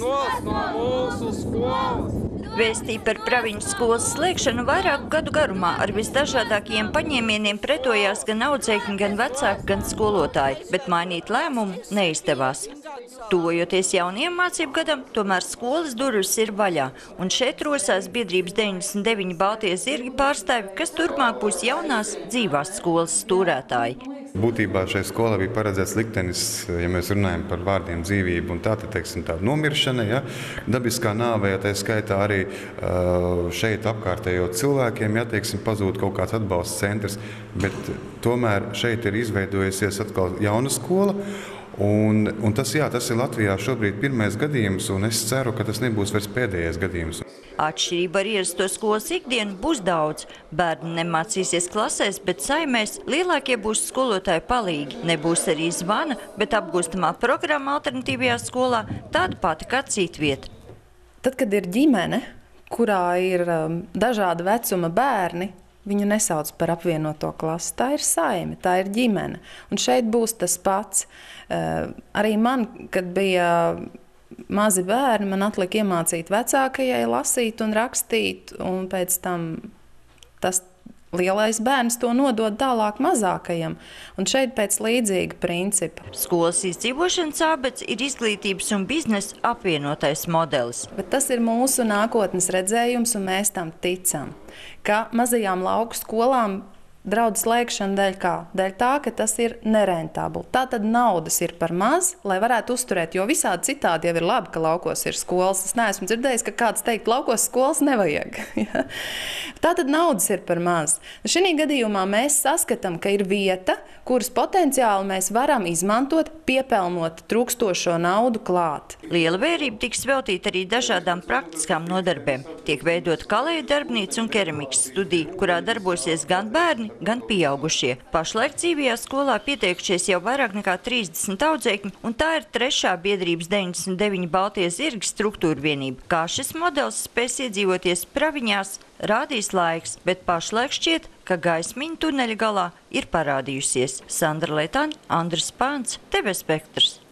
nos no mūsu skolas! Vēstīja par Praviņas skolas slēgšanu vairāku gadu garumā. Ar visdažādākajiem paņēmieniem pretojās gan audzēkņi, gan vecāki, gan skolotāji, bet mainīt lēmumu neizdevās. Tuvojoties jaunajam mācību gadam, tomēr skolas durvis ir vaļā, un šeit rosās biedrības 99 Baltie zirgi pārstāvi, kas turpmāk būs jaunās dzīvās skolas stūrētāji. Būtībā šai skolai bija paredzēts liktenis, ja mēs runājam par vārdiem dzīvību un tāda nomiršana, ja, dabiskā nāve, ja tā skaitā arī šeit apkārtējo cilvēkiem, ja teiksim, pazūd kaut kāds atbalsts centrs, bet tomēr šeit ir izveidojusies atkal jauna skola. Un tas ir Latvijā šobrīd pirmais gadījums, un es ceru, ka tas nebūs vairs pēdējais gadījums. Atšķirība ar ierasto skolas ikdienu būs daudz. Bērni nemācīsies klasēs, bet saimēs lielākie būs skolotāji palīgi. Nebūs arī zvana, bet apgūstamā programma alternatīvajā skolā tāda pati kā citvieta. Tad, kad ir ģimene, kurā ir dažāda vecuma bērni, viņu nesauc par apvienoto klasi. Tā ir saime, tā ir ģimene. Un šeit būs tas pats. Arī man, kad bija mazi bērni, man atlika iemācīt vecākajai lasīt un rakstīt, un pēc tam tas lielais bērns to nodod tālāk mazākajam. Un šeit pēc līdzīga principa. Skolas izdzīvošanas ābets ir izglītības un biznesa apvienotais modelis. Bet tas ir mūsu nākotnes redzējums, un mēs tam ticam, ka mazajām lauku skolām draudz slēgšana dēļ kā? Dēļ tā, ka tas ir nerentabli. Tātad naudas ir par maz, lai varētu uzturēt, jo visādi citādi jau ir labi, ka laukos ir skolas. Es neesmu dzirdējis, ka kāds teikt, laukos skolas nevajag. Tātad naudas ir par maz. Šī gadījumā mēs saskatām, ka ir vieta, kuras potenciāli mēs varam izmantot, piepelnot trūkstošo naudu klāt. Liela vērība tiks veltīta arī dažādām praktiskām nodarbēm. Tiek veidot kalēju darbnīca un keramikas studija, kurā darbosies gan bērni, gan pieaugušie. Pašlaik dzīvajā skolā pieteikušies jau vairāk nekā 30 audzēkņi, un tā ir trešā biedrības 99 Baltie zirgi struktūra vienība. Kā šis modelis spēs iedzīvoties Praviņās, rādīs laiks, bet pašlaik šķiet, ka gaismiņa tuneļa galā ir parādījusies. Sandra Letāņa, Andris Pāns, TV Spektrs.